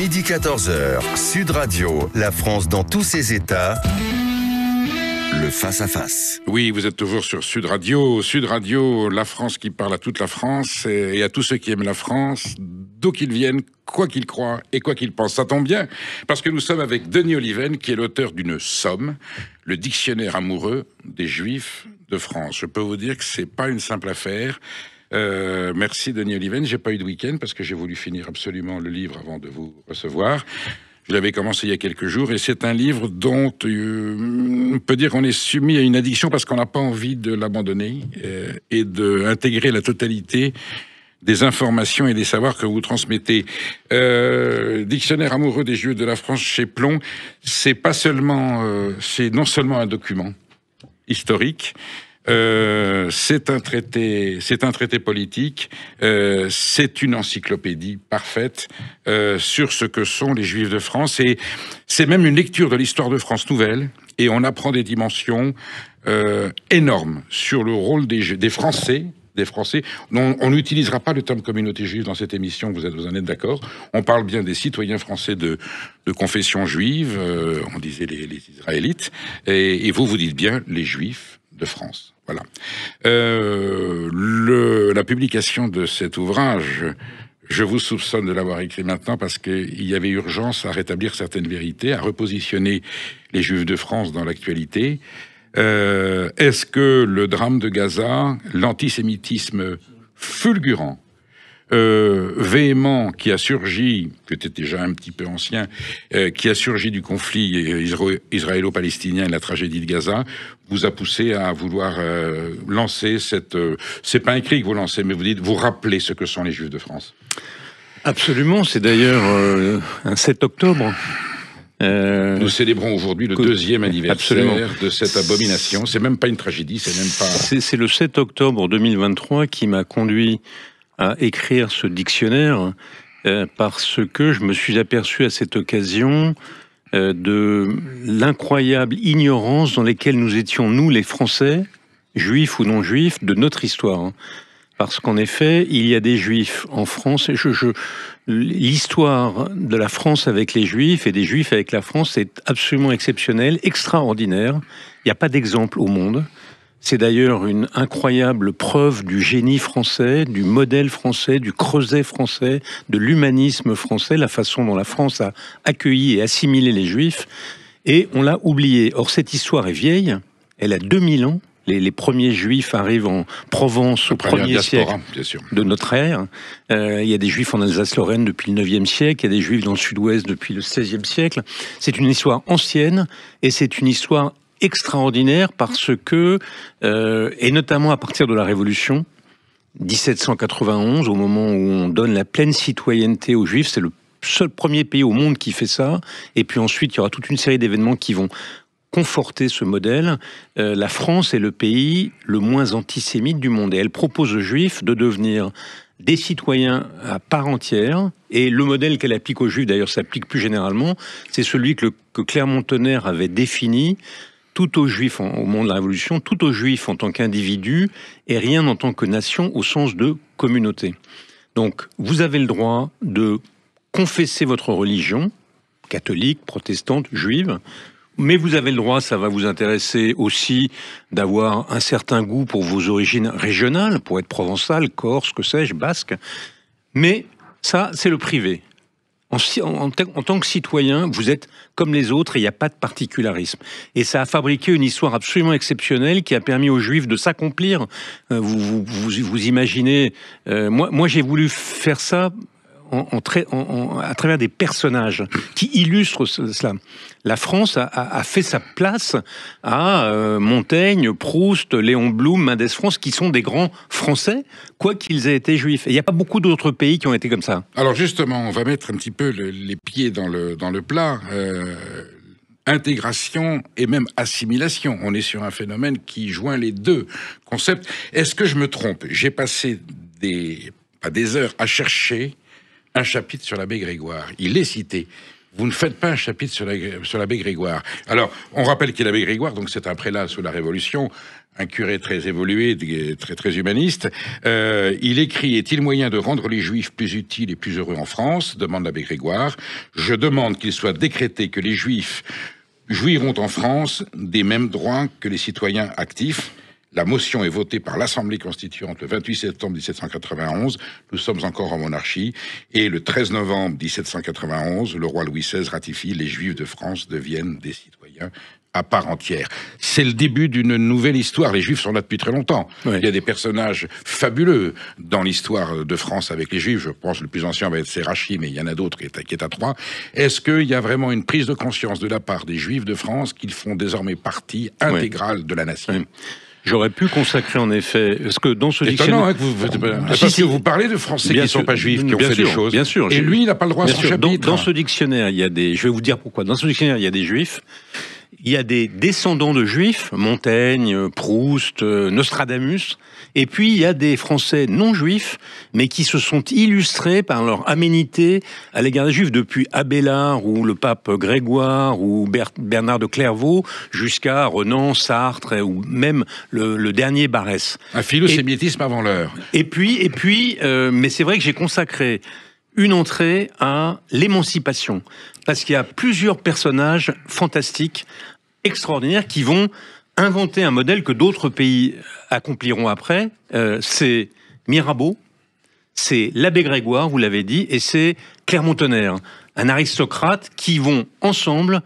Midi 14h, Sud Radio, la France dans tous ses états. Le face-à-face. Oui, vous êtes toujours sur Sud Radio. Sud Radio, la France qui parle à toute la France et à tous ceux qui aiment la France, d'où qu'ils viennent, quoi qu'ils croient et quoi qu'ils pensent. Ça tombe bien, parce que nous sommes avec Denis Oliven, qui est l'auteur d'une somme, le dictionnaire amoureux des Juifs de France. Je peux vous dire que c'est pas une simple affaire. Merci Denis Oliven. J'ai pas eu de week-end parce que j'ai voulu finir absolument le livre avant de vous recevoir. Je l'avais commencé il y a quelques jours et c'est un livre dont on peut dire qu'on est soumis à une addiction parce qu'on n'a pas envie de l'abandonner et d'intégrer la totalité des informations et des savoirs que vous transmettez. Dictionnaire amoureux des Juifs de la France chez Plomb, c'est pas seulement, c'est non seulement un document historique. C'est un traité politique, c'est une encyclopédie parfaite sur ce que sont les Juifs de France, et c'est même une lecture de l'histoire de France nouvelle, et on apprend des dimensions énormes sur le rôle des Français. On n'utilisera pas le terme communauté juive dans cette émission, vous en êtes d'accord. On parle bien des citoyens français de confession juive, on disait les Israélites, et vous dites bien les Juifs de France. Voilà. La publication de cet ouvrage, je vous soupçonne de l'avoir écrit maintenant parce qu'il y avait urgence à rétablir certaines vérités, à repositionner les Juifs de France dans l'actualité. Est-ce que le drame de Gaza, l'antisémitisme fulgurant, véhément qui a surgi, qui était déjà un petit peu ancien, qui a surgi du conflit israélo-palestinien et la tragédie de Gaza, vous a poussé à vouloir lancer cette... c'est pas un cri que vous lancez, mais vous rappelez ce que sont les Juifs de France. Absolument, c'est d'ailleurs un 7 octobre. Nous célébrons aujourd'hui le deuxième anniversaire de cette abomination. C'est même pas une tragédie, c'est même pas... C'est le 7 octobre 2023 qui m'a conduit à écrire ce dictionnaire parce que je me suis aperçu à cette occasion de l'incroyable ignorance dans laquelle nous étions, nous les Français, juifs ou non juifs, de notre histoire. Parce qu'en effet, il y a des juifs en France, et l'histoire de la France avec les juifs et des juifs avec la France est absolument exceptionnelle, extraordinaire. Il n'y a pas d'exemple au monde. C'est d'ailleurs une incroyable preuve du génie français, du modèle français, du creuset français, de l'humanisme français, la façon dont la France a accueilli et assimilé les Juifs. Et on l'a oublié. Or, cette histoire est vieille, elle a 2000 ans. Les premiers Juifs arrivent en Provence au 1er siècle de notre ère. Il y a des Juifs en Alsace-Lorraine depuis le 9e siècle, il y a des Juifs dans le sud-ouest depuis le 16e siècle. C'est une histoire ancienne et c'est une histoire extraordinaire parce que, et notamment à partir de la Révolution, 1791, au moment où on donne la pleine citoyenneté aux Juifs, c'est le seul premier pays au monde qui fait ça, et puis ensuite il y aura toute une série d'événements qui vont conforter ce modèle. La France est le pays le moins antisémite du monde, et elle propose aux Juifs de devenir des citoyens à part entière, et le modèle qu'elle applique aux Juifs, d'ailleurs s'applique plus généralement, c'est celui que Clermont-Tonnerre avait défini: tout aux Juifs au moment de la Révolution, tout aux Juifs en tant qu'individu et rien en tant que nation au sens de communauté. Donc, vous avez le droit de confesser votre religion, catholique, protestante, juive, mais vous avez le droit, ça va vous intéresser aussi, d'avoir un certain goût pour vos origines régionales, pour être provençal, corse, que sais-je, basque. Mais ça, c'est le privé. En tant que citoyen, vous êtes comme les autres et il n'y a pas de particularisme. Et ça a fabriqué une histoire absolument exceptionnelle qui a permis aux Juifs de s'accomplir. Vous imaginez... moi, j'ai voulu faire ça à travers des personnages qui illustrent cela. La France a fait sa place à Montaigne, Proust, Léon Blum, Mendès France, qui sont des grands Français, quoi qu'ils aient été juifs. Et il n'y a pas beaucoup d'autres pays qui ont été comme ça. Alors justement, on va mettre un petit peu les pieds dans le plat. Intégration et même assimilation. On est sur un phénomène qui joint les deux concepts. Est-ce que je me trompe? J'ai passé des heures à chercher un chapitre sur l'abbé Grégoire. Il est cité vous ne faites pas un chapitre sur l'abbé Grégoire. Alors, on rappelle qu'il est l'abbé Grégoire, donc c'est un prélat sous la Révolution, un curé très évolué, très humaniste. Il écrit: est-il moyen de rendre les Juifs plus utiles et plus heureux en France? Demande l'abbé Grégoire. Je demande qu'il soit décrété que les Juifs jouiront en France des mêmes droits que les citoyens actifs. La motion est votée par l'Assemblée constituante le 28 septembre 1791. Nous sommes encore en monarchie. Et le 13 novembre 1791, le roi Louis XVI ratifie: les Juifs de France deviennent des citoyens à part entière. C'est le début d'une nouvelle histoire. Les Juifs sont là depuis très longtemps. Oui. Il y a des personnages fabuleux dans l'histoire de France avec les Juifs. Je pense que le plus ancien va être Sérachi, mais il y en a d'autres qui est à Troyes. Est-ce qu'il y a vraiment une prise de conscience de la part des Juifs de France qu'ils font désormais partie intégrale de la nation? Oui. J'aurais pu consacrer en effet, parce que dans ce dictionnaire... Étonnant, hein, parce que vous parlez de Français qui ne sont pas juifs, qui ont fait des choses. Bien sûr. Et lui, il n'a pas le droit à son chapitre. Dans ce dictionnaire, il y a des... Je vais vous dire pourquoi. Dans ce dictionnaire, il y a des juifs. Il y a des descendants de juifs, Montaigne, Proust, Nostradamus, et puis il y a des Français non juifs, mais qui se sont illustrés par leur aménité à l'égard des juifs, depuis Abélard ou le pape Grégoire ou Bernard de Clairvaux, jusqu'à Renan, Sartre ou même le dernier Barrès. Un philosémitisme avant l'heure. Et puis, mais c'est vrai que j'ai consacré une entrée à l'émancipation, parce qu'il y a plusieurs personnages fantastiques, extraordinaires, qui vont inventer un modèle que d'autres pays accompliront après. C'est Mirabeau, c'est l'abbé Grégoire, vous l'avez dit, et c'est Clermont-Tonnerre, un aristocrate qui vont ensemble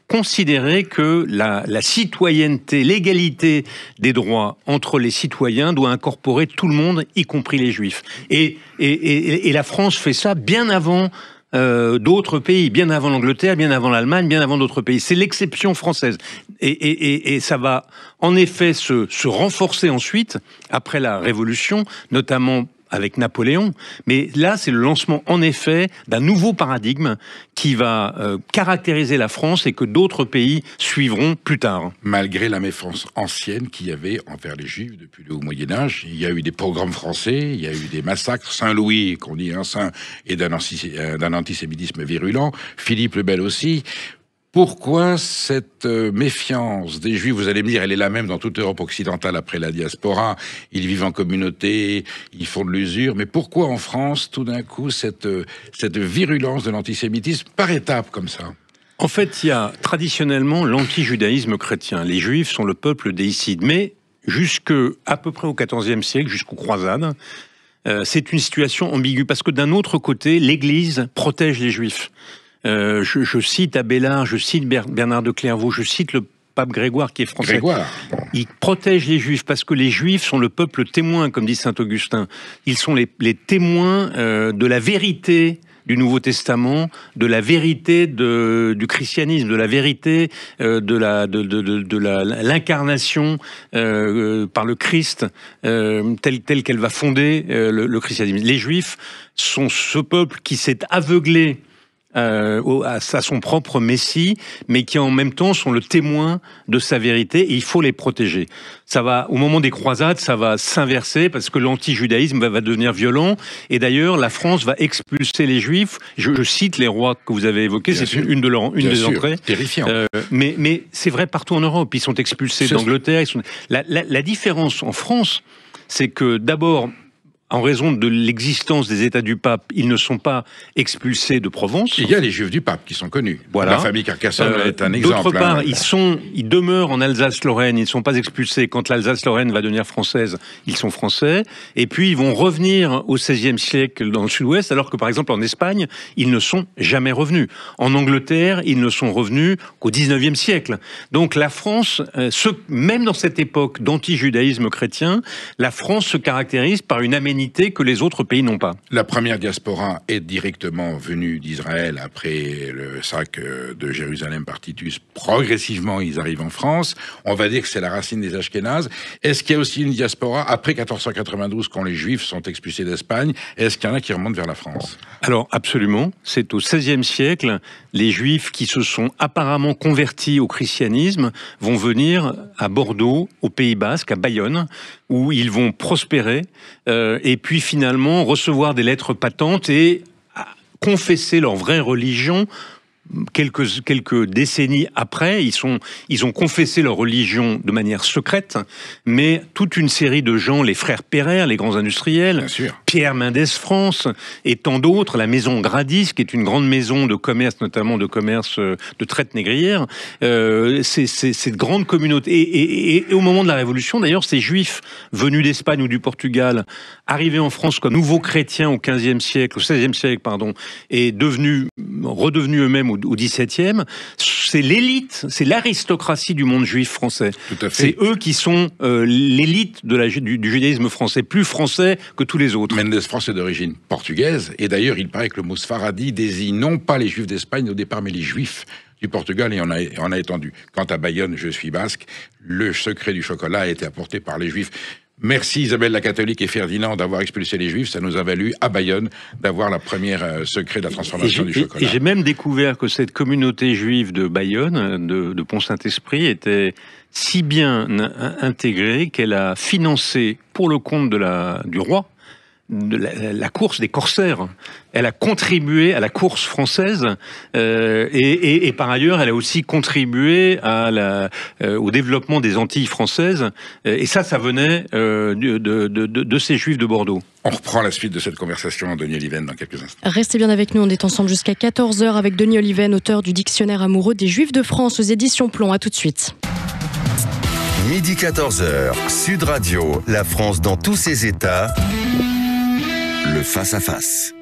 considérer que la citoyenneté, l'égalité des droits entre les citoyens doit incorporer tout le monde, y compris les Juifs. Et la France fait ça bien avant d'autres pays, bien avant l'Angleterre, bien avant l'Allemagne, bien avant d'autres pays. C'est l'exception française. Et ça va en effet se renforcer ensuite, après la Révolution, notamment avec Napoléon. Mais là, c'est le lancement, en effet, d'un nouveau paradigme qui va caractériser la France et que d'autres pays suivront plus tard. Malgré la méfiance ancienne qu'il y avait envers les Juifs depuis le haut Moyen-Âge, il y a eu des pogroms français, il y a eu des massacres. Saint-Louis, qu'on dit un saint, et d'un antisémitisme virulent. Philippe le Bel aussi. Pourquoi cette méfiance des Juifs? Vous allez me dire, elle est la même dans toute l'Europe occidentale après la diaspora. Ils vivent en communauté, ils font de l'usure. Mais pourquoi en France, tout d'un coup, cette virulence de l'antisémitisme par étapes comme ça? En fait, il y a traditionnellement l'anti-judaïsme chrétien. Les Juifs sont le peuple déicide. Mais à peu près au XIVe siècle, jusqu'aux croisades, c'est une situation ambiguë. Parce que d'un autre côté, l'Église protège les Juifs. Je cite Abélard, je cite Bernard de Clairvaux, je cite le pape Grégoire qui est français. Grégoire. Il protège les Juifs parce que les Juifs sont le peuple témoin, comme dit saint Augustin. Ils sont les témoins de la vérité du Nouveau Testament, de la vérité du christianisme, de la vérité de l'incarnation par le Christ telle qu'elle va fonder le christianisme. Les Juifs sont ce peuple qui s'est aveuglé à son propre Messie, mais qui en même temps sont le témoin de sa vérité, et il faut les protéger. Ça va, au moment des croisades, ça va s'inverser parce que l'anti-judaïsme va devenir violent, et d'ailleurs la France va expulser les Juifs. Je cite les rois que vous avez évoqués, c'est une des entrées. Terrifiant. Mais c'est vrai partout en Europe, ils sont expulsés d'Angleterre. La différence en France, c'est que d'abord, en raison de l'existence des États du pape, ils ne sont pas expulsés de Provence. Il y a les Juifs du pape qui sont connus. Voilà. La famille Carcassonne est un exemple. D'autre part, ils demeurent en Alsace-Lorraine, ils ne sont pas expulsés. Quand l'Alsace-Lorraine va devenir française, ils sont français. Et puis, ils vont revenir au XVIe siècle dans le sud-ouest, alors que, par exemple, en Espagne, ils ne sont jamais revenus. En Angleterre, ils ne sont revenus qu'au XIXe siècle. Donc, la France, même dans cette époque d'anti-judaïsme chrétien, la France se caractérise par une aménité que les autres pays n'ont pas. La première diaspora est directement venue d'Israël après le sac de Jérusalem par Titus. Progressivement, ils arrivent en France. On va dire que c'est la racine des Ashkénazes. Est-ce qu'il y a aussi une diaspora après 1492, quand les Juifs sont expulsés d'Espagne? Est-ce qu'il y en a qui remontent vers la France? Alors, absolument. C'est au XVIe siècle, les Juifs qui se sont apparemment convertis au christianisme vont venir à Bordeaux, au Pays Basque, à Bayonne, où ils vont prospérer et puis finalement recevoir des lettres patentes et confessé leur vraie religion. Quelques décennies après, ils ont confessé leur religion de manière secrète, mais toute une série de gens, les frères Pereire, les grands industriels, Pierre Mendès France et tant d'autres, la maison Gradis, qui est une grande maison de commerce, notamment de commerce de traite négrière, cette grande communauté. Et au moment de la Révolution, d'ailleurs, ces juifs venus d'Espagne ou du Portugal, arrivés en France comme nouveaux chrétiens au XVe siècle, au XVIe siècle, pardon, et redevenus eux-mêmes au XVIIe, c'est l'élite, c'est l'aristocratie du monde juif français. Tout à fait. C'est eux qui sont l'élite du judaïsme français, plus français que tous les autres. Mendès France est d'origine portugaise, et d'ailleurs, il paraît que le mot Sfaradi désigne non pas les juifs d'Espagne au départ, mais les juifs du Portugal, et on a étendu. Quant à Bayonne, je suis basque, le secret du chocolat a été apporté par les juifs. Merci Isabelle la catholique et Ferdinand d'avoir expulsé les juifs. Ça nous a valu à Bayonne d'avoir la première secret de la transformation du chocolat. Et j'ai même découvert que cette communauté juive de Bayonne, de Pont-Saint-Esprit, était si bien intégrée qu'elle a financé pour le compte du roi la course des corsaires. Elle a contribué à la course française et par ailleurs, elle a aussi contribué au développement des Antilles françaises. Et ça venait de ces Juifs de Bordeaux. On reprend la suite de cette conversation, Denis Oliven, dans quelques instants. Restez bien avec nous, on est ensemble jusqu'à 14h avec Denis Oliven, auteur du Dictionnaire amoureux des Juifs de France aux éditions Plomb. À tout de suite. Midi 14h, Sud Radio, la France dans tous ses états. Le face-à-face.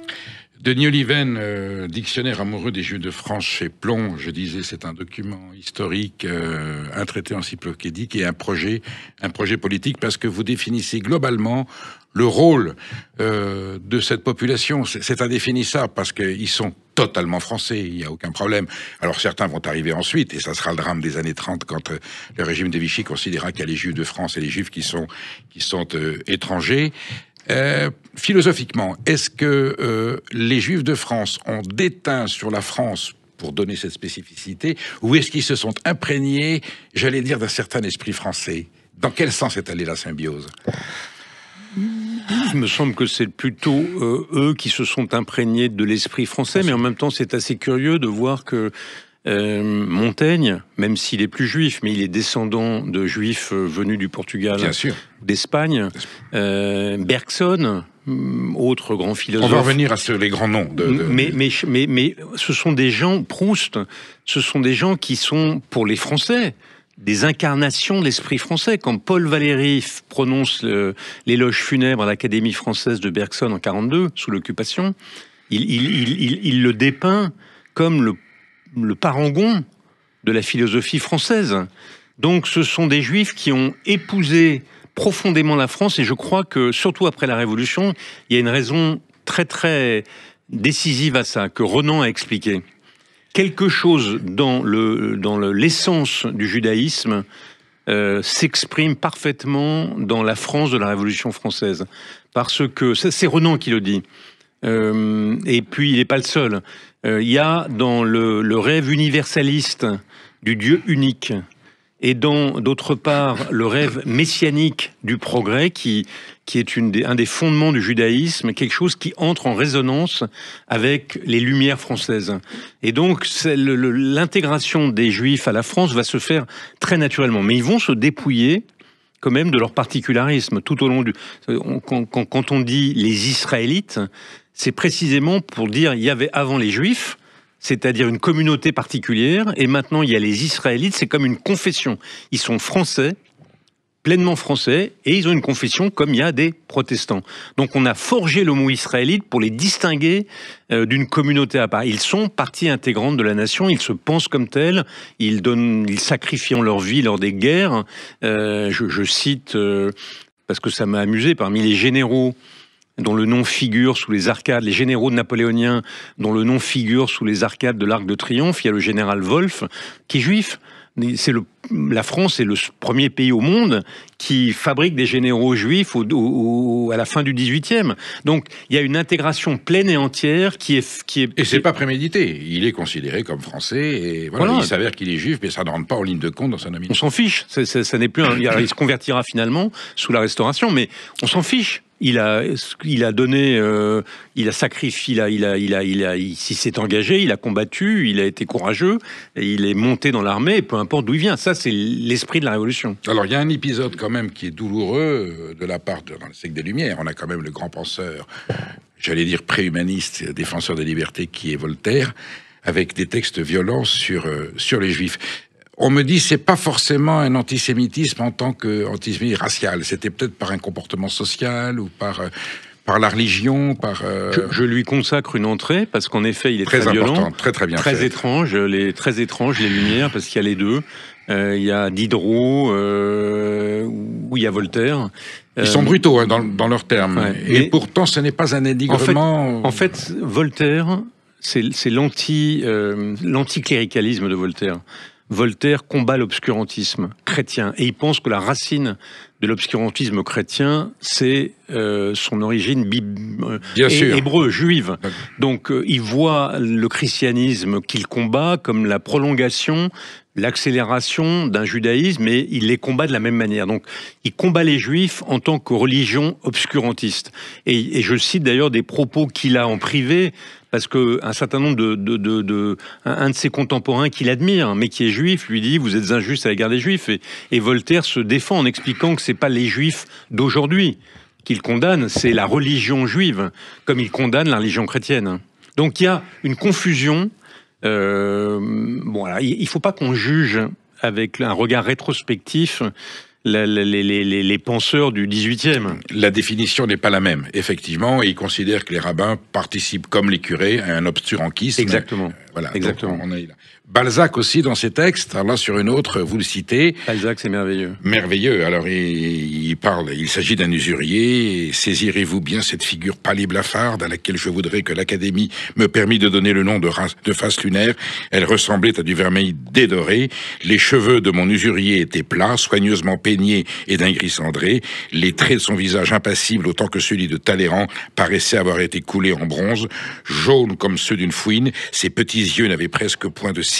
Denis Oliven, Dictionnaire amoureux des Juifs de France chez Plomb. Je disais, c'est un document historique, un traité encyclopédique et un projet politique, parce que vous définissez globalement le rôle de cette population. C'est indéfinissable, parce qu'ils sont totalement français, il n'y a aucun problème. Alors certains vont arriver ensuite, et ça sera le drame des années 30, quand le régime de Vichy considéra qu'il y a les Juifs de France et les Juifs qui sont étrangers. Philosophiquement, est-ce que les Juifs de France ont déteint sur la France pour donner cette spécificité, ou est-ce qu'ils se sont imprégnés, j'allais dire, d'un certain esprit français? Dans quel sens est allée la symbiose? Il me semble que c'est plutôt eux qui se sont imprégnés de l'esprit français, mais en même temps c'est assez curieux de voir que Montaigne, même s'il est plus juif, mais il est descendant de juifs venus du Portugal, d'Espagne. Bergson, autre grand philosophe. On va revenir sur les grands noms. Mais ce sont des gens, Proust, ce sont des gens qui sont, pour les Français, des incarnations de l'esprit français. Quand Paul Valéry prononce l'éloge funèbre à l'Académie française de Bergson en 1942, sous l'occupation, il le dépeint comme le parangon de la philosophie française. Donc ce sont des Juifs qui ont épousé profondément la France, et je crois que, surtout après la Révolution, il y a une raison très très décisive à ça, que Renan a expliqué. Quelque chose dans l'essence du judaïsme s'exprime parfaitement dans la France de la Révolution française. Parce que, c'est Renan qui le dit, et puis il n'est pas le seul. Il y a dans le rêve universaliste du Dieu unique, et d'autre part le rêve messianique du progrès, qui est un des fondements du judaïsme, quelque chose qui entre en résonance avec les Lumières françaises. Et donc l'intégration des Juifs à la France va se faire très naturellement, mais ils vont se dépouiller quand même de leur particularisme tout au long quand on dit les Israélites, c'est précisément pour dire il y avait avant les Juifs, c'est-à-dire une communauté particulière, et maintenant il y a les Israélites, c'est comme une confession. Ils sont français, pleinement français, et ils ont une confession comme il y a des protestants. Donc on a forgé le mot israélite pour les distinguer d'une communauté à part. Ils sont partie intégrante de la nation, ils se pensent comme tels, ils sacrifient leur vie lors des guerres. Je cite, parce que ça m'a amusé, parmi les généraux dont le nom figure sous les arcades, les généraux napoléoniens dont le nom figure sous les arcades de l'Arc de Triomphe, il y a le général Wolfe, qui est juif. La France est le premier pays au monde qui fabrique des généraux juifs à la fin du XVIIIe. Donc il y a une intégration pleine et entière qui est... Et c'est pas prémédité. Il est considéré comme français, et voilà. Il s'avère qu'il est juif, mais ça ne rentre pas en ligne de compte dans sa nomination. On s'en fiche. Ça n'est plus il se convertira finalement sous la Restauration, mais on s'en fiche. Il a donné, il a sacrifié, il s'est engagé, il a combattu, il a été courageux, et il est monté dans l'armée, peu importe d'où il vient. Ça, c'est l'esprit de la Révolution. Alors, il y a un épisode quand même qui est douloureux de la part dans le siècle des Lumières. On a quand même le grand penseur, j'allais dire préhumaniste, défenseur des libertés, qui est Voltaire, avec des textes violents sur les Juifs. On me dit c'est pas forcément un antisémitisme en tant qu'antisémitisme racial. C'était peut-être par un comportement social ou par la religion, Je lui consacre une entrée parce qu'en effet il est très violent, très bien, très étrange les Lumières parce qu'il y a les deux. Il y a Diderot, où il y a Voltaire. Ils sont brutaux hein, dans leurs termes. Ouais, et pourtant ce n'est pas un énigrement. En fait Voltaire, c'est l'anticléricalisme de Voltaire. Voltaire combat l'obscurantisme chrétien et il pense que la racine de l'obscurantisme chrétien, c'est son origine hébreu, juive. Donc il voit le christianisme qu'il combat comme la prolongation, l'accélération d'un judaïsme et il les combat de la même manière. Donc il combat les juifs en tant que religion obscurantiste. Et je cite d'ailleurs des propos qu'il a en privé parce que un certain nombre un de ses contemporains qu'il admire, mais qui est juif, lui dit vous êtes injuste à l'égard des juifs. Et Voltaire se défend en expliquant que c'est pas les juifs d'aujourd'hui qu'il condamne, c'est la religion juive, comme il condamne la religion chrétienne. Donc il y a une confusion. Voilà, il faut pas qu'on juge avec un regard rétrospectif les penseurs du 18e. La définition n'est pas la même, effectivement, et ils considèrent que les rabbins participent, comme les curés, à un obscurantisme. Exactement. Voilà, exactement. On est là. Balzac aussi, dans ses textes, alors là sur une autre, vous le citez. Balzac, c'est merveilleux. Merveilleux. Alors il parle, il s'agit d'un usurier. Saisirez-vous bien cette figure pâle et blafarde à laquelle je voudrais que l'Académie me permît de donner le nom de face lunaire. Elle ressemblait à du vermeil dédoré. Les cheveux de mon usurier étaient plats, soigneusement peignés et d'un gris cendré. Les traits de son visage impassible, autant que celui de Talleyrand, paraissaient avoir été coulés en bronze, jaunes comme ceux d'une fouine. Ses petits yeux n'avaient presque point de cils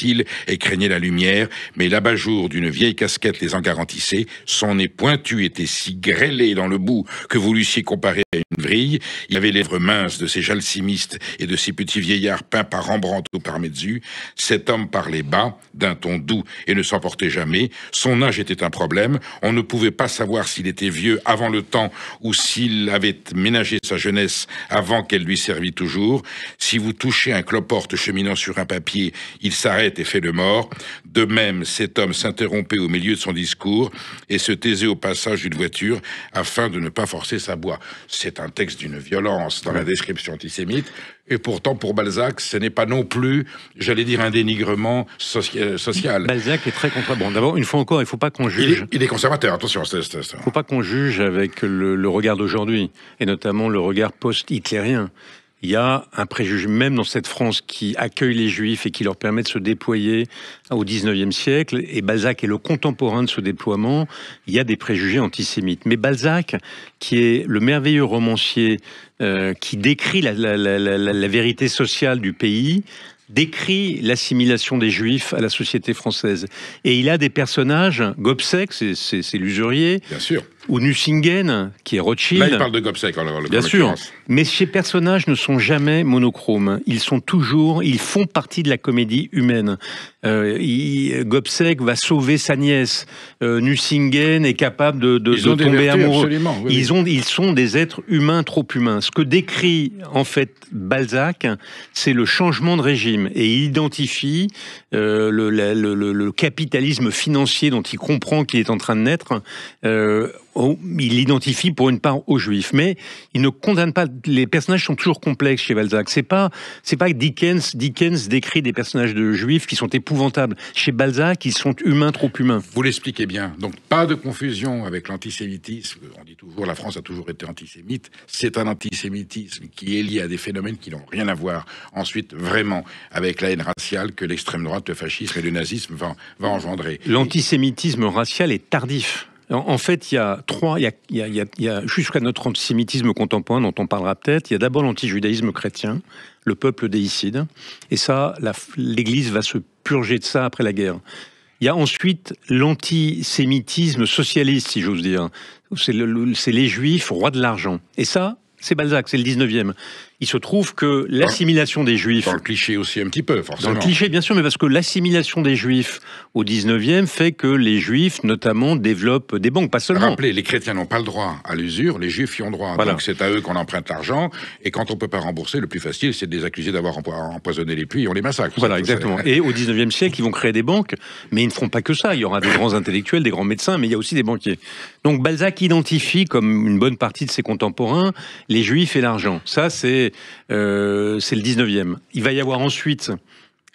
et craignaient la lumière, mais l'abat-jour d'une vieille casquette les en garantissait. Son nez pointu était si grêlé dans le bout que vous l'eussiez comparé à une vrille. Il avait les lèvres minces de ces jalsimistes et de ces petits vieillards peints par Rembrandt ou par Metzu. Cet homme parlait bas, d'un ton doux et ne s'emportait jamais. Son âge était un problème. On ne pouvait pas savoir s'il était vieux avant le temps ou s'il avait ménagé sa jeunesse avant qu'elle lui servît toujours. Si vous touchez un cloporte cheminant sur un papier, il s'arrête et fait le mort. De même, cet homme s'interrompait au milieu de son discours et se taisait au passage d'une voiture afin de ne pas forcer sa voix. C'est un texte d'une violence dans la description antisémite. Et pourtant, pour Balzac, ce n'est pas non plus, j'allais dire, un dénigrement social. Balzac est très bon, d'abord, une fois encore, il ne faut pas qu'on juge. Il est conservateur, attention. Il ne faut pas qu'on juge avec le regard d'aujourd'hui, et notamment le regard post-hitlérien. Il y a un préjugé, même dans cette France qui accueille les Juifs et qui leur permet de se déployer au 19e siècle, et Balzac est le contemporain de ce déploiement, il y a des préjugés antisémites. Mais Balzac, qui est le merveilleux romancier qui décrit la vérité sociale du pays, décrit l'assimilation des Juifs à la société française. Et il a des personnages, Gobseck, c'est l'usurier. Bien sûr. Ou Nucingen, qui est Rothschild. Là, il parle de Gobseck. Bien sûr. Mais ces personnages ne sont jamais monochromes. Ils font partie de la comédie humaine. Gobseck va sauver sa nièce. Nucingen est capable de tomber amoureux. Oui. Ils sont des êtres humains trop humains. Ce que décrit, en fait, Balzac, c'est le changement de régime. Et il identifie le capitalisme financier dont il comprend qu'il est en train de naître. Il l'identifie pour une part aux Juifs, mais il ne condamne pas. Les personnages sont toujours complexes chez Balzac. C'est pas que Dickens décrit des personnages de Juifs qui sont épouvantables. Chez Balzac, ils sont humains, trop humains. Vous l'expliquez bien. Donc pas de confusion avec l'antisémitisme. On dit toujours la France a toujours été antisémite. C'est un antisémitisme qui est lié à des phénomènes qui n'ont rien à voir ensuite vraiment avec la haine raciale que l'extrême droite, le fascisme et le nazisme va engendrer. L'antisémitisme racial est tardif. En fait, il y a jusqu'à notre antisémitisme contemporain dont on parlera peut-être, il y a d'abord l'antijudaïsme chrétien, le peuple déicide, et ça, l'Église va se purger de ça après la guerre. Il y a ensuite l'antisémitisme socialiste, si j'ose dire. C'est les Juifs rois de l'argent. Et ça, c'est Balzac, c'est le 19e. Il se trouve que l'assimilation des Juifs... Dans le cliché aussi un petit peu, forcément. Dans le cliché, bien sûr, mais parce que l'assimilation des Juifs au 19e fait que les Juifs, notamment, développent des banques, pas seulement. Rappelez, les chrétiens n'ont pas le droit à l'usure, les Juifs y ont droit. Voilà. Donc c'est à eux qu'on emprunte l'argent, et quand on ne peut pas rembourser, le plus facile, c'est de les accuser d'avoir empoisonné les puits, et on les massacre. Voilà, exactement. Et au 19e siècle, ils vont créer des banques, mais ils ne feront pas que ça. Il y aura des grands intellectuels, des grands médecins, mais il y a aussi des banquiers. Donc Balzac identifie, comme une bonne partie de ses contemporains, les Juifs et l'argent. Ça, c'est le 19e. Il va y avoir ensuite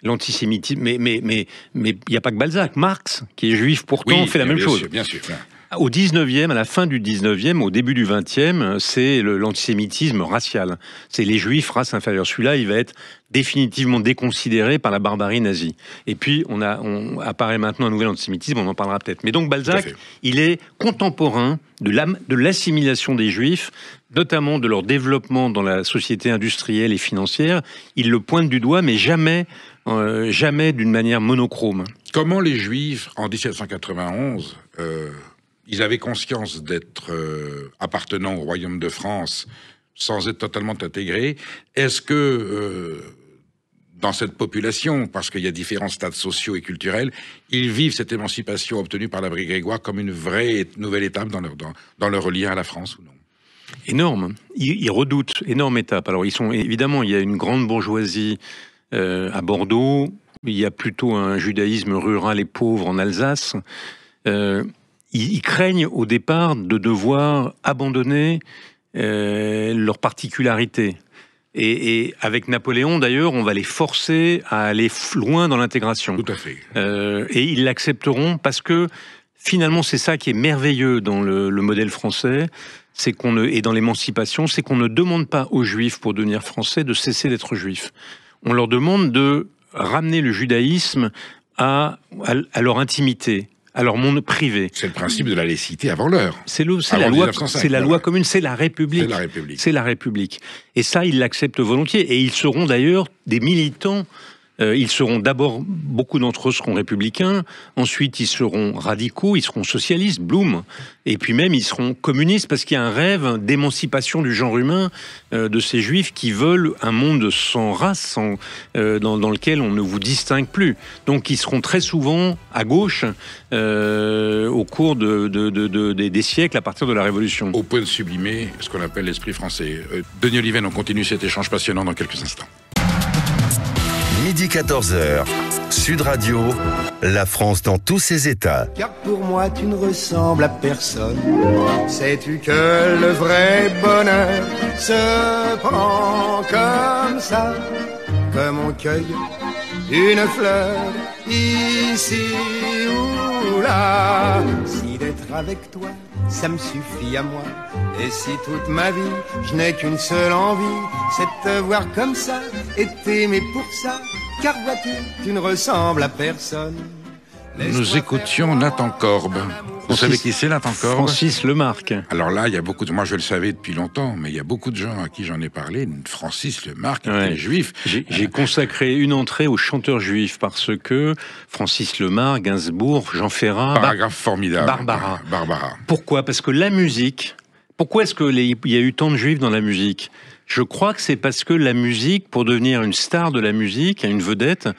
l'antisémitisme, mais il n'y a pas que Balzac. Marx, qui est juif pourtant, fait la même chose. Bien sûr. Au 19e, à la fin du 19e, au début du 20e, c'est l'antisémitisme racial. C'est les Juifs, race inférieure. Celui-là, il va être définitivement déconsidéré par la barbarie nazie. Et puis, apparaît maintenant un nouvel antisémitisme, on en parlera peut-être. Mais donc, Balzac, il est contemporain de l'assimilation des Juifs, notamment de leur développement dans la société industrielle et financière. Il le pointe du doigt, mais jamais d'une manière monochrome. Comment les Juifs, en 1791, ils avaient conscience d'être appartenant au royaume de France sans être totalement intégrés. Est-ce que dans cette population, parce qu'il y a différents stades sociaux et culturels, ils vivent cette émancipation obtenue par l'abri grégoire comme une vraie nouvelle étape dans leur lien à la France ou non? Énorme. Ils redoutent, énorme étape. Alors évidemment, il y a une grande bourgeoisie à Bordeaux, il y a plutôt un judaïsme rural et pauvre en Alsace. Ils craignent au départ de devoir abandonner leur particularité. Et avec Napoléon, d'ailleurs, on va les forcer à aller loin dans l'intégration. Tout à fait. Et ils l'accepteront parce que, finalement, c'est ça qui est merveilleux dans le modèle français, et dans l'émancipation, c'est qu'on ne demande pas aux Juifs, pour devenir français, de cesser d'être Juifs. On leur demande de ramener le judaïsme à leur intimité, à leur monde privé. C'est le principe de la laïcité avant l'heure. C'est la loi commune, c'est la République. C'est la République. Et ça, ils l'acceptent volontiers. Et ils seront d'ailleurs des militants. Ils seront d'abord, beaucoup d'entre eux seront républicains, ensuite ils seront radicaux, ils seront socialistes, Blum, et puis même ils seront communistes, parce qu'il y a un rêve d'émancipation du genre humain de ces Juifs qui veulent un monde sans race, dans lequel on ne vous distingue plus. Donc ils seront très souvent à gauche au cours des siècles, à partir de la Révolution. Au point de sublimer ce qu'on appelle l'esprit français. Denis Oliven, on continue cet échange passionnant dans quelques instants. Midi 14h, Sud Radio, la France dans tous ses états. Car pour moi tu ne ressembles à personne. Sais-tu que le vrai bonheur se prend comme ça, comme on cueille une fleur ici ou là. Si d'être avec toi, ça me suffit à moi. Et si toute ma vie, je n'ai qu'une seule envie, c'est de te voir comme ça et t'aimer pour ça. Car vois-tu, tu ne ressembles à personne. Nous écoutions Nathan Korb. Vous savez qui c'est, Nathan Korb? Francis Lemarque. Alors là, il y a beaucoup de... Moi, je le savais depuis longtemps, mais il y a beaucoup de gens à qui j'en ai parlé. Francis Lemarque, était juif. J'ai consacré une entrée aux chanteurs juifs parce que Francis Lemarque, Gainsbourg, Jean Ferrat... Paragraphe formidable. Barbara. Pourquoi? Parce que la musique... Pourquoi est-ce qu'il y a eu tant de juifs dans la musique? Je crois que c'est parce que la musique, pour devenir une star de la musique, une vedette...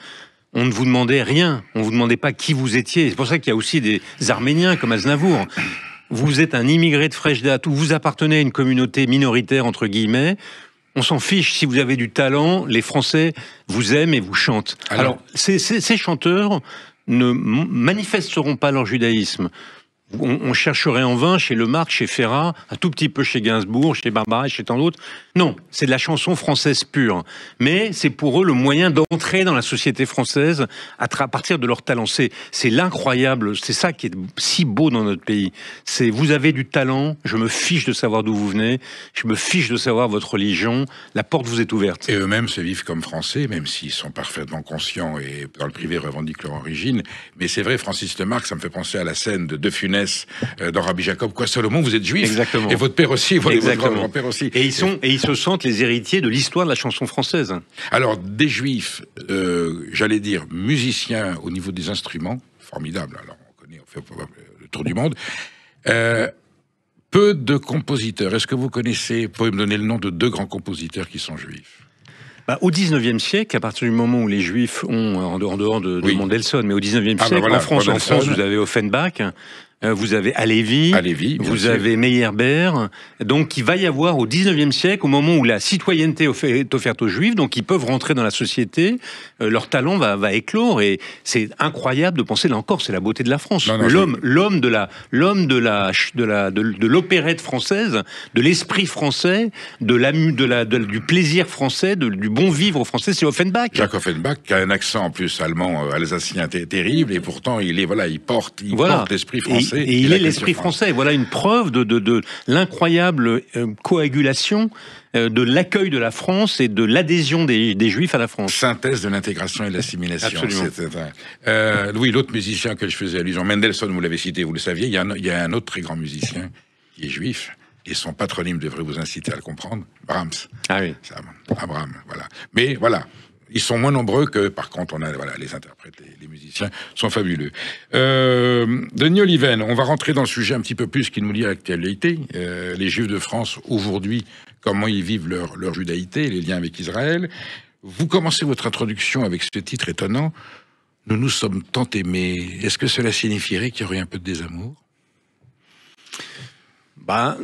On ne vous demandait rien, on ne vous demandait pas qui vous étiez. C'est pour ça qu'il y a aussi des Arméniens comme Aznavour. Vous êtes un immigré de fraîche date ou vous appartenez à une communauté minoritaire, entre guillemets. On s'en fiche, si vous avez du talent, les Français vous aiment et vous chantent. Alors ces chanteurs ne manifesteront pas leur judaïsme. On chercherait en vain chez Lemarque, chez Ferrat, un tout petit peu chez Gainsbourg, chez Barbara et chez tant d'autres. Non, c'est de la chanson française pure. Mais c'est pour eux le moyen d'entrer dans la société française à partir de leur talent. C'est l'incroyable, c'est ça qui est si beau dans notre pays. C'est vous avez du talent, je me fiche de savoir d'où vous venez, je me fiche de savoir votre religion, la porte vous est ouverte. Et eux-mêmes se vivent comme Français, même s'ils sont parfaitement conscients et dans le privé revendiquent leur origine. Mais c'est vrai, Francis Lemarque, ça me fait penser à la scène de Funès dans Rabbi Jacob. Quoi, Salomon, vous êtes juif. Exactement. Et votre père aussi, votre grand-père aussi. Et ils se sentent les héritiers de l'histoire de la chanson française. Alors, des juifs, j'allais dire musiciens au niveau des instruments, formidable. Alors, on fait le tour du monde. Peu de compositeurs. Est-ce que vous pouvez me donner le nom de 2 grands compositeurs qui sont juifs? Au 19e siècle, à partir du moment où les Juifs ont, en dehors de Mendelssohn, mais au 19e siècle, voilà, en France, vous avez Offenbach, vous avez Halévy, vous avez Meyerbeer. Donc, il va y avoir au 19e siècle, au moment où la citoyenneté est offerte aux Juifs, donc ils peuvent rentrer dans la société, leur talent va éclore, et c'est incroyable de penser, là encore, c'est la beauté de la France. L'homme de l'opérette française, de l'esprit français, du plaisir français, du bon vivre français, c'est Offenbach. Jacques Offenbach, qui a un accent en plus allemand, alsacien terrible, et pourtant il porte l'esprit français. Et il est l'esprit français. Voilà une preuve de l'incroyable coagulation de l'accueil de la France et de l'adhésion des Juifs à la France. Synthèse de l'intégration et de l'assimilation. Absolument. Oui, l'autre musicien que je faisais allusion, Mendelssohn, vous l'avez cité, vous le saviez, il y a un autre très grand musicien qui est juif, et son patronyme devrait vous inciter à le comprendre, Brahms. Ah oui. Brahms, voilà. Mais voilà. Ils sont moins nombreux que, par contre, les interprètes, les musiciens sont fabuleux. Denis Oliven, on va rentrer dans le sujet un petit peu plus qui nous lie à l'actualité. Les Juifs de France, aujourd'hui, comment ils vivent leur judaïté, les liens avec Israël. Vous commencez votre introduction avec ce titre étonnant. Nous nous sommes tant aimés. Est-ce que cela signifierait qu'il y aurait un peu de désamour?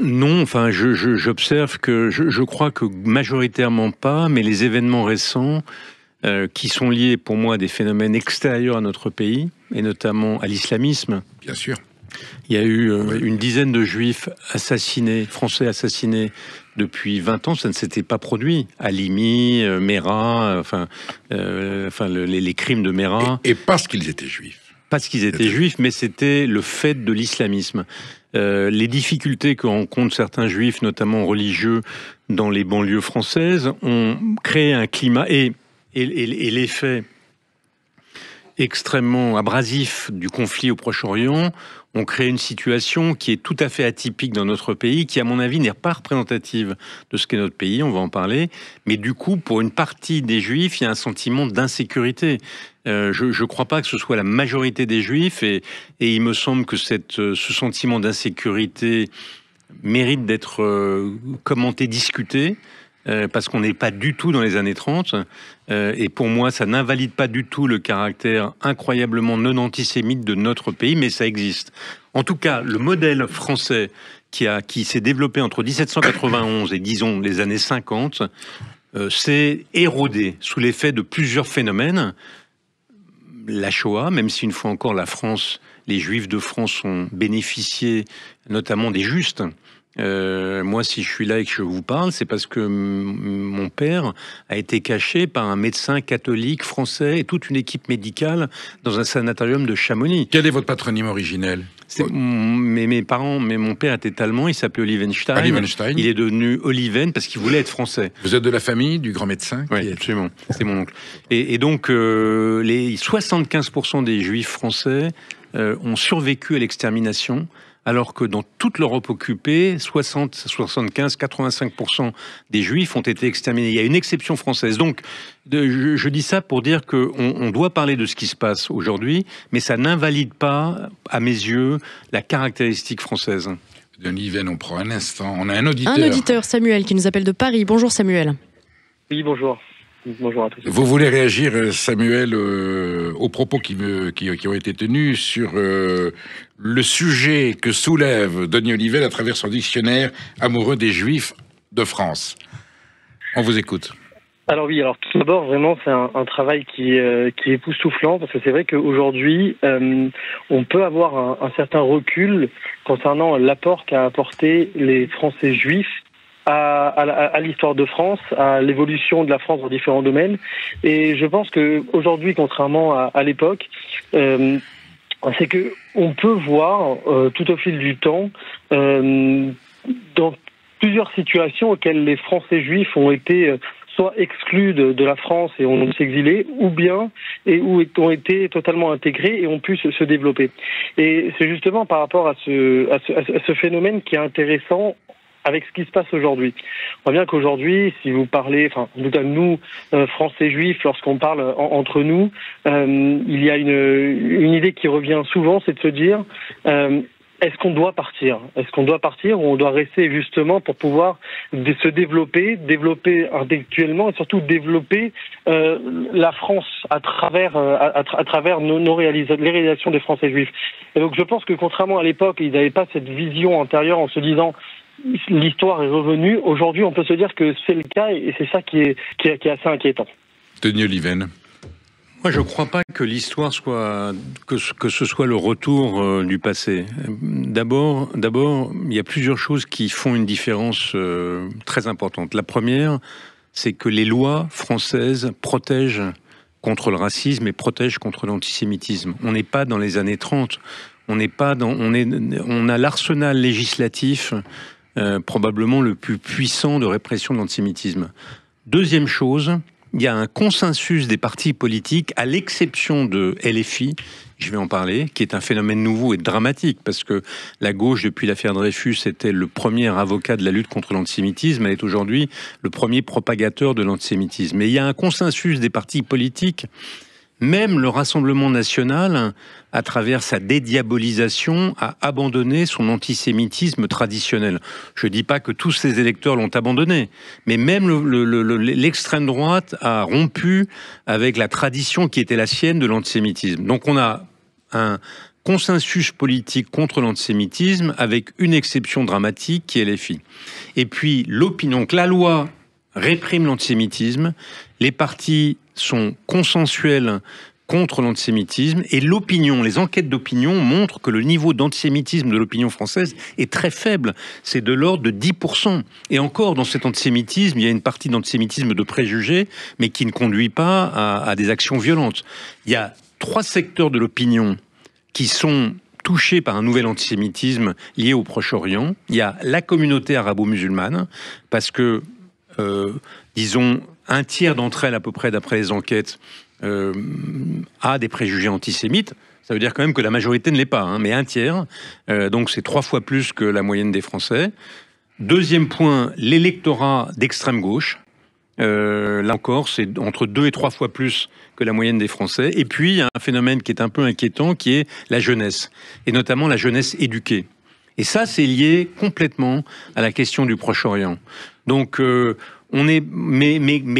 Non, enfin, j'observe que je crois que majoritairement pas, mais les événements récents qui sont liés pour moi à des phénomènes extérieurs à notre pays, et notamment à l'islamisme. Bien sûr. Il y a eu une dizaine de juifs français assassinés depuis 20 ans, ça ne s'était pas produit. Halimi, Mera, les crimes de Mera. Et parce qu'ils étaient juifs. Parce qu'ils étaient juifs, mais c'était le fait de l'islamisme. Les difficultés que rencontrent certains juifs, notamment religieux, dans les banlieues françaises, ont créé un climat et l'effet extrêmement abrasif du conflit au Proche-Orient ont créé une situation qui est tout à fait atypique dans notre pays, qui à mon avis n'est pas représentative de ce qu'est notre pays, on va en parler, mais du coup pour une partie des Juifs il y a un sentiment d'insécurité. Je ne crois pas que ce soit la majorité des Juifs et il me semble que ce sentiment d'insécurité mérite d'être commenté, discuté. Parce qu'on n'est pas du tout dans les années 30, et pour moi, ça n'invalide pas du tout le caractère incroyablement non antisémite de notre pays, mais ça existe. En tout cas, le modèle français qui s'est développé entre 1791 et disons les années 50, s'est érodé sous l'effet de plusieurs phénomènes. La Shoah, même si une fois encore les Juifs de France ont bénéficié notamment des justes. Moi, si je suis là et que je vous parle, c'est parce que mon père a été caché par un médecin catholique français et toute une équipe médicale dans un sanatorium de Chamonix. Quel est votre patronyme originel? Mon père était allemand, il s'appelait Olivenstein. Il est devenu Oliven parce qu'il voulait être français. Vous êtes de la famille du grand médecin? Oui, absolument. C'est mon oncle. Et donc, les 75% des Juifs français ont survécu à l'extermination. Alors que dans toute l'Europe occupée, 60, 75, 85% des Juifs ont été exterminés. Il y a une exception française. Donc, je dis ça pour dire qu'on doit parler de ce qui se passe aujourd'hui, mais ça n'invalide pas, à mes yeux, la caractéristique française. Denis Oliven, on prend un instant. On a un auditeur. Un auditeur, Samuel, qui nous appelle de Paris. Bonjour Samuel. Oui, bonjour. Bonjour à tous. Vous voulez réagir, Samuel, aux propos qui ont été tenus sur le sujet que soulève Denis Oliven à travers son dictionnaire amoureux des Juifs de France. On vous écoute. Alors oui, tout d'abord, vraiment, c'est un travail qui est époustouflant, parce que c'est vrai qu'aujourd'hui, on peut avoir un certain recul concernant l'apport qu'a apporté les Français juifs à l'histoire de France, à l'évolution de la France dans différents domaines. Et je pense qu'aujourd'hui, contrairement à l'époque, c'est que on peut voir tout au fil du temps dans plusieurs situations auxquelles les Français juifs ont été soit exclus de la France et ont s'exilé, ou bien où ont été totalement intégrés et ont pu se développer. Et c'est justement par rapport à ce phénomène qui est intéressant avec ce qui se passe aujourd'hui. On voit bien qu'aujourd'hui, si vous parlez, enfin, en tout cas nous, Français juifs, lorsqu'on parle entre nous, il y a une idée qui revient souvent, c'est de se dire est-ce qu'on doit partir ? Est-ce qu'on doit partir ou on doit rester justement pour pouvoir se développer intellectuellement et surtout développer la France à travers les réalisations des Français juifs. Et donc je pense que contrairement à l'époque, ils n'avaient pas cette vision antérieure en se disant l'histoire est revenue. Aujourd'hui, on peut se dire que c'est le cas et c'est ça qui est assez inquiétant. Denis Oliven. Moi, je ne crois pas que l'histoire soit que ce soit le retour du passé. D'abord, il y a plusieurs choses qui font une différence très importante. La première, c'est que les lois françaises protègent contre le racisme et protègent contre l'antisémitisme. On n'est pas dans les années 30. On a l'arsenal législatif probablement le plus puissant de répression de l'antisémitisme. Deuxième chose, il y a un consensus des partis politiques, à l'exception de LFI, je vais en parler, qui est un phénomène nouveau et dramatique, parce que la gauche, depuis l'affaire Dreyfus, était le premier avocat de la lutte contre l'antisémitisme, elle est aujourd'hui le premier propagateur de l'antisémitisme. Mais il y a un consensus des partis politiques, même le Rassemblement national, à travers sa dédiabolisation, a abandonné son antisémitisme traditionnel. Je ne dis pas que tous ses électeurs l'ont abandonné, mais même l'extrême droite a rompu avec la tradition qui était la sienne de l'antisémitisme. Donc on a un consensus politique contre l'antisémitisme avec une exception dramatique qui est LFI. Et puis l'opinion, que la loi réprime l'antisémitisme, les partis sont consensuels contre l'antisémitisme et l'opinion, les enquêtes d'opinion montrent que le niveau d'antisémitisme de l'opinion française est très faible. C'est de l'ordre de 10%. Et encore, dans cet antisémitisme, il y a une partie d'antisémitisme de préjugés, mais qui ne conduit pas à des actions violentes. Il y a 3 secteurs de l'opinion qui sont touchés par un nouvel antisémitisme lié au Proche-Orient. Il y a la communauté arabo-musulmane, parce que, disons, un tiers d'entre elles, à peu près, d'après les enquêtes, a des préjugés antisémites. Ça veut dire quand même que la majorité ne l'est pas, hein, mais un tiers. Donc c'est 3 fois plus que la moyenne des Français. Deuxième point, l'électorat d'extrême gauche. Là encore, c'est entre 2 et 3 fois plus que la moyenne des Français. Et puis, il y a un phénomène qui est un peu inquiétant, qui est la jeunesse, et notamment la jeunesse éduquée. Et ça, c'est lié complètement à la question du Proche-Orient. Donc, mais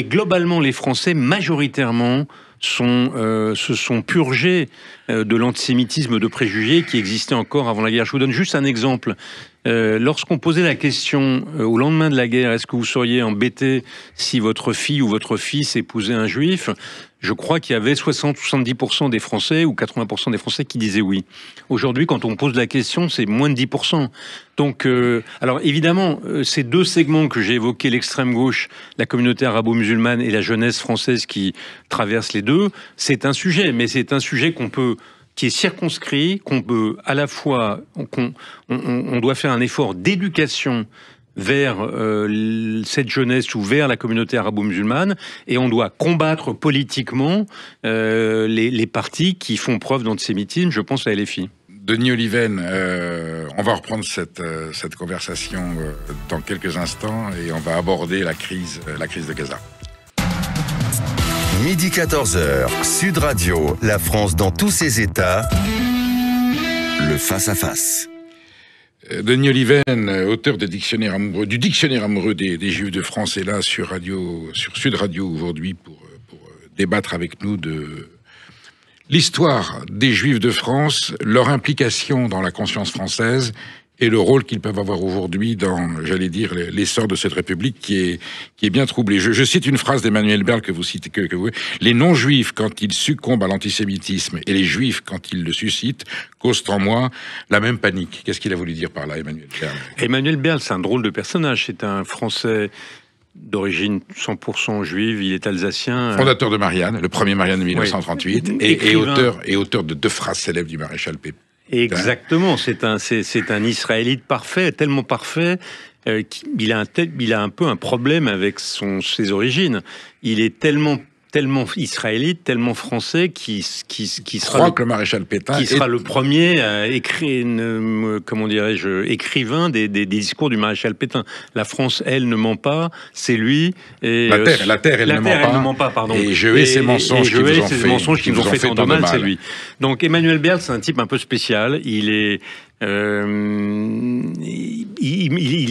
globalement, les Français, majoritairement, se sont purgés de l'antisémitisme de préjugés qui existait encore avant la guerre. Je vous donne juste un exemple. Lorsqu'on posait la question au lendemain de la guerre, est-ce que vous seriez embêté si votre fille ou votre fils épousait un juif ? Je crois qu'il y avait 60-70% des Français ou 80% des Français qui disaient oui. Aujourd'hui, quand on pose la question, c'est moins de 10%. Donc, alors évidemment, ces 2 segments que j'ai évoqués, l'extrême gauche, la communauté arabo-musulmane et la jeunesse française qui traversent les deux, c'est un sujet, mais c'est un sujet qui est circonscrit, qu'on peut à la fois, on doit faire un effort d'éducation vers cette jeunesse ou vers la communauté arabo-musulmane, et on doit combattre politiquement les partis qui font preuve d'antisémitisme, je pense à LFI. Denis Oliven, on va reprendre cette conversation dans quelques instants et on va aborder la crise de Gaza. Midi 14h, Sud Radio, la France dans tous ses états, le face-à-face. Denis Oliven, auteur du dictionnaire amoureux des Juifs de France, est là sur Sud Radio aujourd'hui pour débattre avec nous de l'histoire des Juifs de France, leur implication dans la conscience française et le rôle qu'ils peuvent avoir aujourd'hui dans, j'allais dire, l'essor de cette République qui est bien troublée. Je cite une phrase d'Emmanuel Berl que vous citez, que vous, les non-juifs, quand ils succombent à l'antisémitisme, et les juifs, quand ils le suscitent, causent en moi la même panique. Qu'est-ce qu'il a voulu dire par là, Emmanuel Berl ? Emmanuel Berl, c'est un drôle de personnage. C'est un Français d'origine 100% juive, il est alsacien. Fondateur de Marianne, le premier Marianne de 1938, oui. et auteur de 2 phrases célèbres du maréchal Pétain. Exactement, c'est un Israélite parfait, tellement parfait qu'il a un peu un problème avec ses origines. Il est tellement tellement israélite, tellement français, qui sera que le maréchal Pétain qui sera le premier à écrire, comment dirais-je, écrivain des discours du maréchal Pétain. La France, elle, ne ment pas, c'est lui. Et la terre, elle ne ment pas. Pardon. Et je hais ces mensonges qui nous ont fait tant de mal, c'est lui. Donc Emmanuel Berl, c'est un type un peu spécial. Il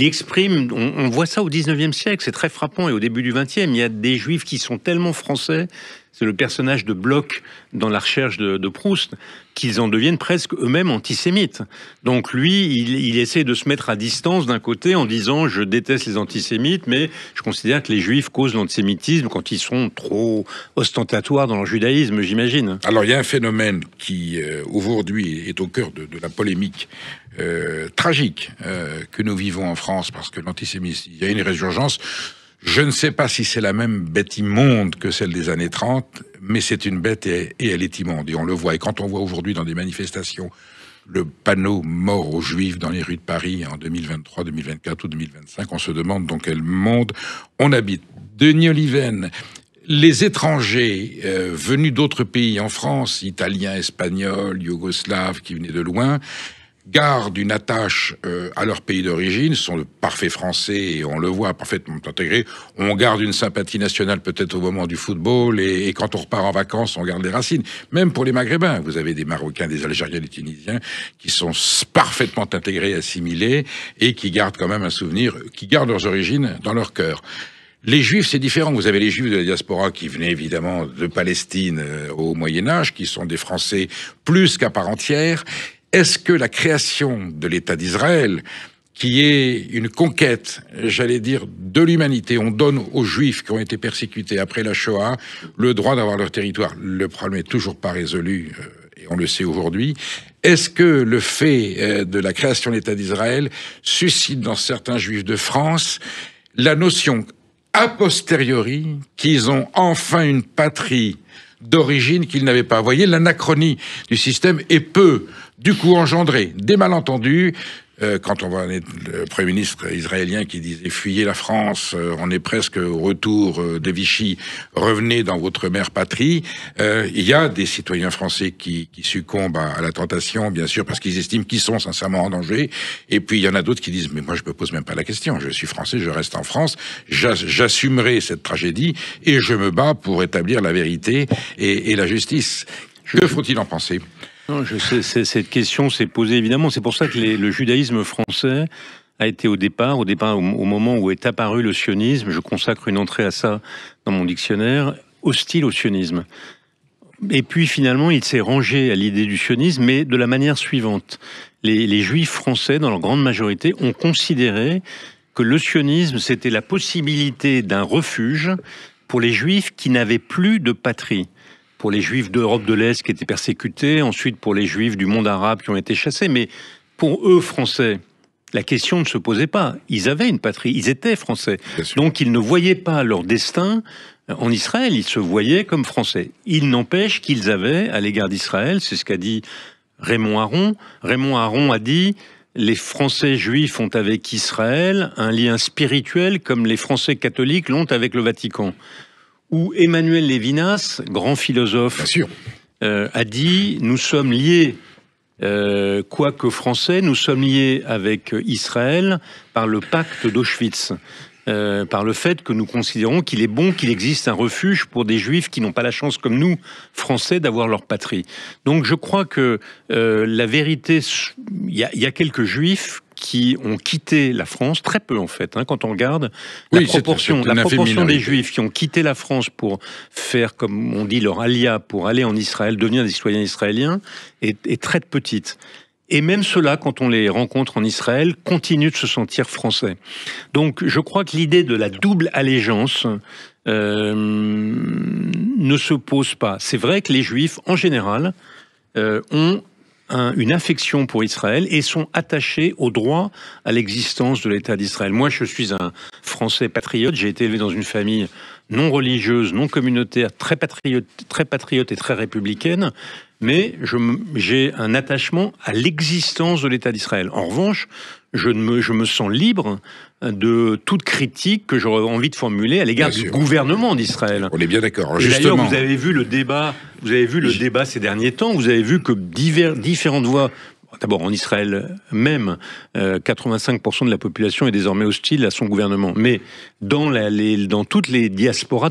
exprime, on voit ça au 19e siècle, c'est très frappant, et au début du 20e, il y a des juifs qui sont tellement français, c'est le personnage de Bloch dans La Recherche de Proust, qu'ils en deviennent presque eux-mêmes antisémites. Donc lui, il essaie de se mettre à distance d'un côté en disant « je déteste les antisémites, mais je considère que les juifs causent l'antisémitisme quand ils sont trop ostentatoires dans leur judaïsme, j'imagine ». Alors il y a un phénomène qui aujourd'hui est au cœur de la polémique tragique que nous vivons en France, parce que l'antisémitisme, il y a une résurgence. Je ne sais pas si c'est la même bête immonde que celle des années 30, mais c'est une bête et elle est immonde. Et on le voit. Et quand on voit aujourd'hui dans des manifestations le panneau « Mort aux Juifs » dans les rues de Paris en 2023, 2024 ou 2025, on se demande dans quel monde on habite. Denis Oliven, les étrangers venus d'autres pays en France, italiens, espagnols, yougoslaves, qui venaient de loin, gardent une attache à leur pays d'origine, sont de parfaits Français et on le voit parfaitement intégrés. On garde une sympathie nationale peut-être au moment du football et quand on repart en vacances, on garde les racines. Même pour les Maghrébins, vous avez des Marocains, des Algériens, des Tunisiens qui sont parfaitement intégrés, assimilés et qui gardent quand même un souvenir, qui gardent leurs origines dans leur cœur. Les Juifs, c'est différent. Vous avez les Juifs de la diaspora qui venaient évidemment de Palestine au Moyen-Âge, qui sont des Français plus qu'à part entière. Est-ce que la création de l'État d'Israël, qui est une conquête, j'allais dire, de l'humanité, on donne aux Juifs qui ont été persécutés après la Shoah le droit d'avoir leur territoire. Le problème n'est toujours pas résolu, et on le sait aujourd'hui. Est-ce que le fait de la création de l'État d'Israël suscite dans certains Juifs de France la notion a posteriori qu'ils ont enfin une patrie d'origine qu'ils n'avaient pas. Vous voyez, l'anachronie du système est peu, du coup, engendré des malentendus. Quand on voit le Premier ministre israélien qui disait « Fuyez la France, on est presque au retour de Vichy, revenez dans votre mère patrie », il y a des citoyens français qui succombent à la tentation, bien sûr, parce qu'ils estiment qu'ils sont sincèrement en danger. Et puis il y en a d'autres qui disent « Mais moi, je me pose même pas la question. Je suis français, je reste en France. J'assumerai cette tragédie et je me bats pour établir la vérité et la justice. » Que faut-il en penser ? Non, je sais, cette question s'est posée évidemment. C'est pour ça que le judaïsme français a été au départ, au moment où est apparu le sionisme, je consacre une entrée à ça dans mon dictionnaire, hostile au sionisme. Et puis finalement, il s'est rangé à l'idée du sionisme, mais de la manière suivante. Les juifs français, dans leur grande majorité, ont considéré que le sionisme, c'était la possibilité d'un refuge pour les juifs qui n'avaient plus de patrie. Pour les juifs d'Europe de l'Est qui étaient persécutés, ensuite pour les juifs du monde arabe qui ont été chassés. Mais pour eux, Français, la question ne se posait pas. Ils avaient une patrie, ils étaient Français. Donc ils ne voyaient pas leur destin en Israël, ils se voyaient comme Français. Il n'empêche qu'ils avaient, à l'égard d'Israël, c'est ce qu'a dit Raymond Aron. Raymond Aron a dit « Les Français juifs ont avec Israël un lien spirituel comme les Français catholiques l'ont avec le Vatican ». Où Emmanuel Lévinas, grand philosophe, a dit « Nous sommes liés, quoique français, nous sommes liés avec Israël par le pacte d'Auschwitz, par le fait que nous considérons qu'il est bon qu'il existe un refuge pour des Juifs qui n'ont pas la chance, comme nous, Français, d'avoir leur patrie. » Donc je crois que la vérité, il y a quelques Juifs qui ont quitté la France, très peu en fait, hein, quand on regarde la proportion des Juifs qui ont quitté la France pour faire, comme on dit, leur alia, pour aller en Israël, devenir des citoyens israéliens, est très petite. Et même ceux-là, quand on les rencontre en Israël, continuent de se sentir français. Donc je crois que l'idée de la double allégeance ne se pose pas. C'est vrai que les Juifs, en général, ont une affection pour Israël et sont attachés au droit à l'existence de l'État d'Israël. Moi, je suis un Français patriote. J'ai été élevé dans une famille non religieuse, non communautaire, très patriote et très républicaine. Mais j'ai un attachement à l'existence de l'État d'Israël. En revanche, je me sens libre de toute critique que j'aurais envie de formuler à l'égard du gouvernement d'Israël. On est bien d'accord. D'ailleurs, vous avez vu le débat ces derniers temps, vous avez vu que différentes voix. D'abord, en Israël même, 85% de la population est désormais hostile à son gouvernement. Mais dans toutes les diasporas,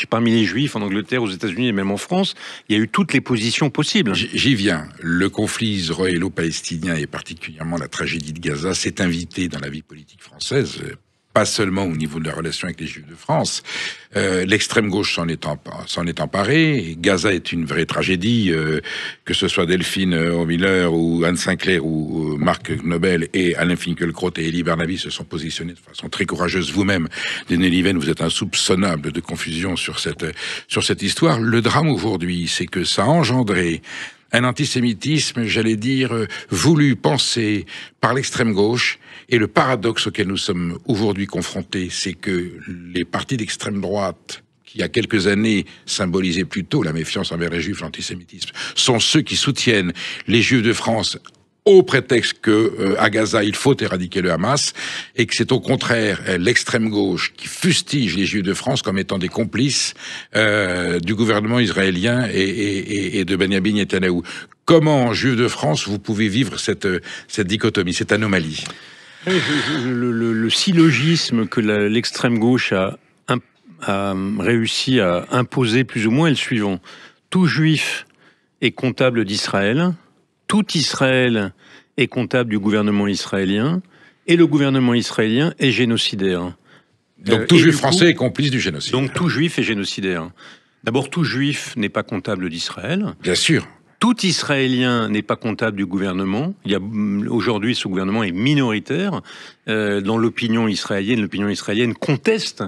parmi les Juifs en Angleterre, aux États-Unis et même en France, il y a eu toutes les positions possibles. J'y viens. Le conflit israélo-palestinien et particulièrement la tragédie de Gaza s'est invité dans la vie politique française. Pas seulement au niveau de la relation avec les Juifs de France. L'extrême gauche s'en est emparée. Gaza est une vraie tragédie, que ce soit Delphine O'Miller ou Anne Sinclair ou Marc Knobel et Alain Finkielkraut et Elie Barnaby se sont positionnés de façon très courageuse. Vous-même, Denis Oliven, vous êtes insoupçonnable de confusion sur cette histoire. Le drame aujourd'hui, c'est que ça a engendré un antisémitisme, j'allais dire, voulu, pensé par l'extrême gauche. Et le paradoxe auquel nous sommes aujourd'hui confrontés, c'est que les partis d'extrême droite, qui il y a quelques années symbolisaient plutôt la méfiance envers les Juifs, l'antisémitisme, sont ceux qui soutiennent les Juifs de France au prétexte que à Gaza il faut éradiquer le Hamas, et que c'est au contraire l'extrême gauche qui fustige les Juifs de France comme étant des complices du gouvernement israélien et de Benyamin Netanyahou. Comment, Juifs de France, vous pouvez vivre cette dichotomie, cette anomalie? Le syllogisme que l'extrême gauche a réussi à imposer plus ou moins est le suivant. Tout Juif est comptable d'Israël, tout Israël est comptable du gouvernement israélien, et le gouvernement israélien est génocidaire. Donc tout Juif français est complice du génocide. Donc tout Juif est génocidaire. D'abord, tout Juif n'est pas comptable d'Israël. Bien sûr. Tout Israélien n'est pas comptable du gouvernement. Aujourd'hui, ce gouvernement est minoritaire dans l'opinion israélienne. L'opinion israélienne conteste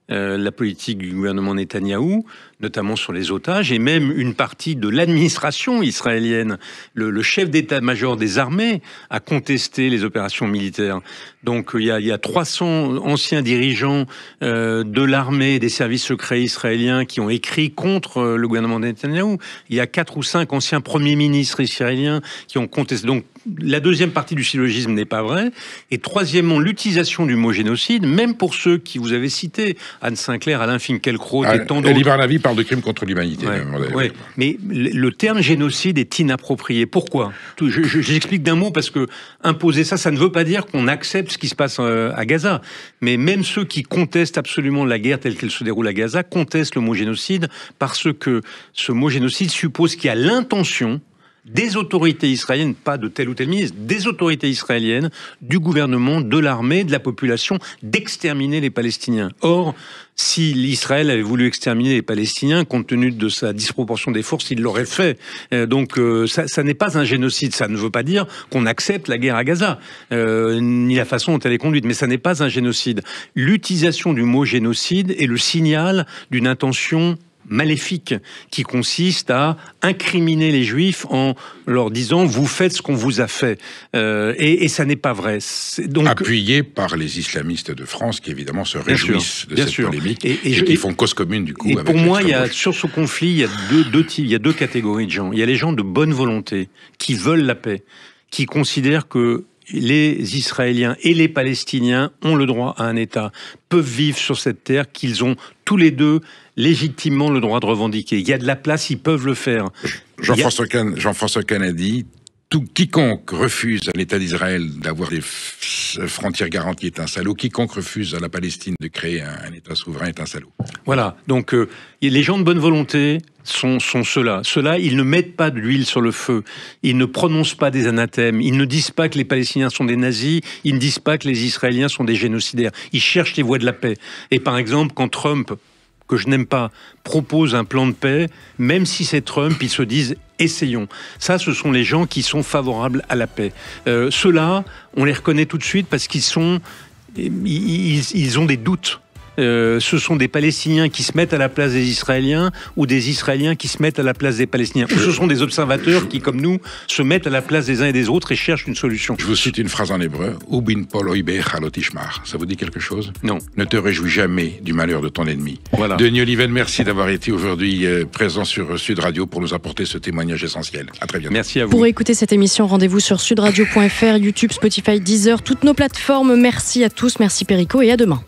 la politique du gouvernement Netanyahou, notamment sur les otages, et même une partie de l'administration israélienne. Le chef d'état-major des armées a contesté les opérations militaires. Donc il y a 300 anciens dirigeants de l'armée, des services secrets israéliens qui ont écrit contre le gouvernement Netanyahou. Il y a 4 ou 5 anciens premiers ministres israéliens qui ont contesté. Donc la deuxième partie du syllogisme n'est pas vraie. Et troisièmement, l'utilisation du mot génocide, même pour ceux qui vous avez cités, Anne Sinclair, Alain Finkielkraut et tant d'autres. Elie Barnaby parle de crimes contre l'humanité. Ouais. Mais le terme génocide est inapproprié. Pourquoi ? J'explique d'un mot, parce que imposer ça ne veut pas dire qu'on accepte ce qui se passe à Gaza. Mais même ceux qui contestent absolument la guerre telle qu'elle se déroule à Gaza contestent le mot génocide, parce que ce mot génocide suppose qu'il y a l'intention des autorités israéliennes, pas de tel ou tel ministre, des autorités israéliennes, du gouvernement, de l'armée, de la population, d'exterminer les Palestiniens. Or, si l'Israël avait voulu exterminer les Palestiniens, compte tenu de sa disproportion des forces, il l'aurait fait. Donc ça n'est pas un génocide. Ça ne veut pas dire qu'on accepte la guerre à Gaza, ni la façon dont elle est conduite, mais ça n'est pas un génocide. L'utilisation du mot génocide est le signal d'une intention maléfique qui consiste à incriminer les Juifs en leur disant « vous faites ce qu'on vous a fait ». Et ça n'est pas vrai. Donc, appuyé par les islamistes de France qui évidemment se réjouissent de cette polémique et qui font cause commune du coup. Et pour moi, sur ce conflit, il y a deux catégories de gens. Il y a les gens de bonne volonté qui veulent la paix, qui considèrent que les Israéliens et les Palestiniens ont le droit à un État, peuvent vivre sur cette terre qu'ils ont tous les deux légitimement le droit de revendiquer. Il y a de la place, ils peuvent le faire. Jean-François Kahn a dit quiconque refuse à l'État d'Israël d'avoir des frontières garanties est un salaud. Quiconque refuse à la Palestine de créer un État souverain est un salaud. Voilà. Donc, les gens de bonne volonté sont ceux-là. Ceux-là, ils ne mettent pas de l'huile sur le feu. Ils ne prononcent pas des anathèmes. Ils ne disent pas que les Palestiniens sont des nazis. Ils ne disent pas que les Israéliens sont des génocidaires. Ils cherchent les voies de la paix. Et par exemple, quand Trump, que je n'aime pas, propose un plan de paix, même si c'est Trump, ils se disent « essayons ». Ça, ce sont les gens qui sont favorables à la paix. Ceux-là, on les reconnaît tout de suite parce qu'ils ont des doutes. ce sont des Palestiniens qui se mettent à la place des Israéliens ou des Israéliens qui se mettent à la place des Palestiniens. Ou ce sont des observateurs qui, comme nous, se mettent à la place des uns et des autres et cherchent une solution. Je vous cite une phrase en hébreu. Ubin pol oiber halotishmar. Ça vous dit quelque chose? Non. Ne te réjouis jamais du malheur de ton ennemi. Voilà. Denis Oliven, merci d'avoir été aujourd'hui présent sur Sud Radio pour nous apporter ce témoignage essentiel. À très bientôt. Merci à vous. Pour écouter cette émission, rendez-vous sur sudradio.fr, YouTube, Spotify, Deezer, toutes nos plateformes. Merci à tous, merci Perico et à demain.